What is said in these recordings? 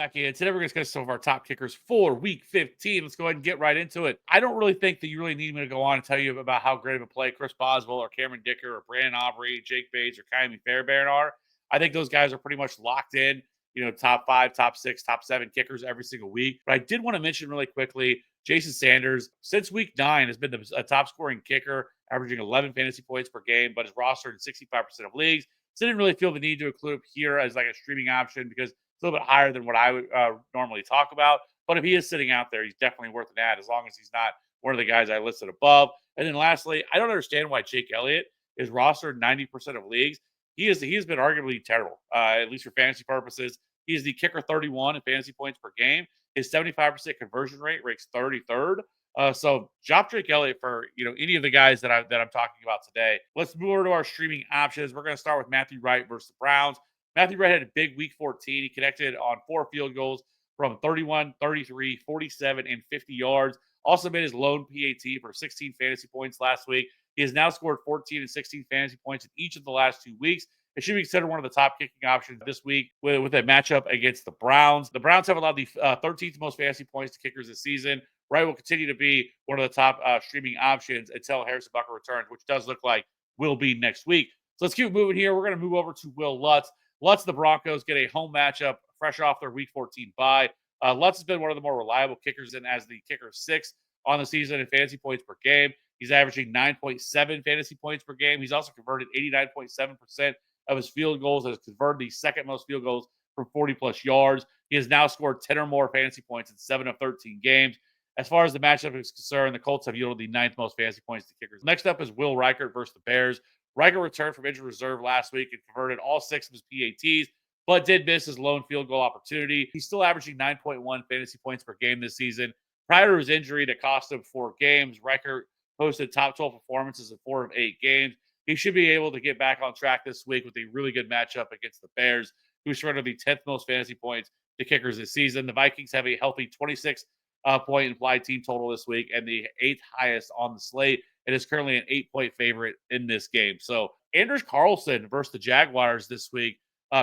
back in. Today we're going to discuss some of our top kickers for Week 15. Let's go ahead and get right into it. I don't really think that you really need me to go on and tell you about how great of a play Chris Boswell or Cameron Dicker or Brandon Aubrey, Jake Bates, or Kylie Fairbairn are. I think those guys are pretty much locked in, top 5, top 6, top 7 kickers every single week. But I did want to mention really quickly, Jason Sanders, since Week 9, has been a top scoring kicker, averaging 11 fantasy points per game, but is rostered in 65% of leagues. So I didn't really feel the need to include him here as like a streaming option because it's a little bit higher than what I would normally talk about. But if he is sitting out there, he's definitely worth an ad as long as he's not one of the guys I listed above. And then lastly, I don't understand why Jake Elliott is rostered 90% of leagues. He has been arguably terrible, at least for fantasy purposes. He is the kicker 31 in fantasy points per game. His 75% conversion rate ranks 33rd. So drop Jake Elliott for any of the guys that I'm talking about today. Let's move over to our streaming options. We're going to start with Matthew Wright versus the Browns. Matthew Wright had a big Week 14. He connected on 4 field goals from 31, 33, 47, and 50 yards. Also made his lone PAT for 16 fantasy points last week. He has now scored 14 and 16 fantasy points in each of the last 2 weeks. It should be considered one of the top kicking options this week with a matchup against the Browns. The Browns have allowed the 13th most fantasy points to kickers this season. Wright will continue to be one of the top streaming options until Harrison Butker returns, which does look like will be next week. So let's keep moving here. We're going to move over to Wil Lutz. Lutz and the Broncos get a home matchup fresh off their Week 14 bye. Lutz has been one of the more reliable kickers and as the kicker 6 on the season in fantasy points per game. He's averaging 9.7 fantasy points per game. He's also converted 89.7% of his field goals and has converted the second most field goals from 40-plus yards. He has now scored 10 or more fantasy points in 7 of 13 games. As far as the matchup is concerned, the Colts have yielded the 9th most fantasy points to kickers. Next up is Will Reichard versus the Bears. Reichard returned from injured reserve last week and converted all 6 of his PATs, but did miss his lone field goal opportunity. He's still averaging 9.1 fantasy points per game this season. Prior to his injury that cost him 4 games, Reichard posted top 12 performances in 4 of 8 games. He should be able to get back on track this week with a really good matchup against the Bears, who surrendered the 10th most fantasy points to kickers this season. The Vikings have a healthy 26 point implied team total this week and the 8th highest on the slate. It is currently an 8-point favorite in this game. So Anders Carlson versus the Jaguars this week.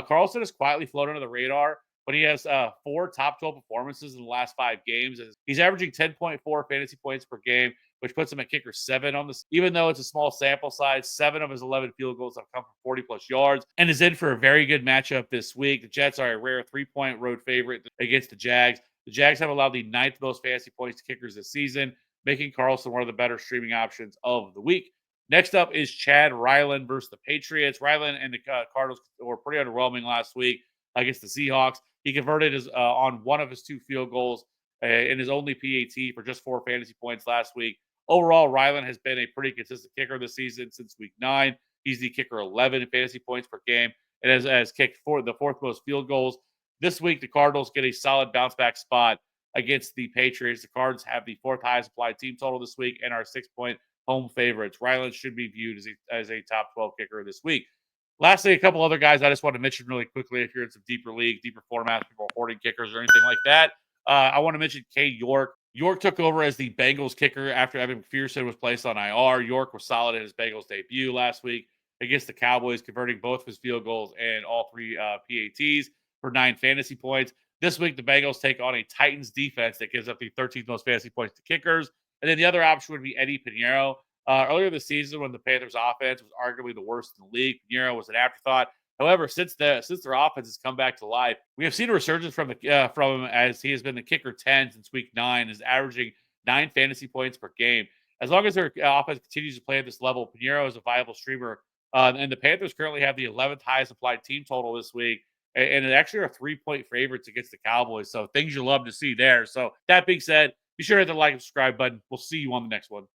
Carlson has quietly flown under the radar, but he has 4 top 12 performances in the last 5 games. He's averaging 10.4 fantasy points per game, which puts him at kicker 7 on this. Even though it's a small sample size, 7 of his 11 field goals have come from 40-plus yards and is in for a very good matchup this week. The Jets are a rare 3-point road favorite against the Jags. The Jags have allowed the 9th most fantasy points to kickers this season, making Carlson one of the better streaming options of the week. Next up is Chad Ryland versus the Patriots. Ryland and the Cardinals were pretty underwhelming last week against the Seahawks. He converted on one of his 2 field goals in his only PAT for just 4 fantasy points last week. Overall, Ryland has been a pretty consistent kicker this season since Week 9. He's the kicker 11 in fantasy points per game and has kicked the 4th most field goals. This week, the Cardinals get a solid bounce-back spot against the Patriots. The Cards have the 4th highest applied team total this week and are 6-point home favorites. Ryland should be viewed as a top 12 kicker this week. Lastly, a couple other guys I just want to mention really quickly if you're in some deeper leagues, deeper formats, people are hoarding kickers or anything like that. I want to mention Cade York. York took over as the Bengals kicker after Evan McPherson was placed on IR. York was solid in his Bengals debut last week against the Cowboys, converting both of his field goals and all 3 PATs for 9 fantasy points. This week, the Bengals take on a Titans defense that gives up the 13th most fantasy points to kickers. And then the other option would be Eddy Pineiro. Earlier this season, when the Panthers' offense was arguably the worst in the league, Pineiro was an afterthought. However, since their offense has come back to life, we have seen a resurgence from him as he has been the kicker 10 since Week 9, is averaging 9 fantasy points per game. As long as their offense continues to play at this level, Pineiro is a viable streamer. And the Panthers currently have the 11th highest applied team total this week, and it actually are 3-point favorites against the Cowboys. So things you love to see there. So that being said, be sure to hit the like and subscribe button. We'll see you on the next one.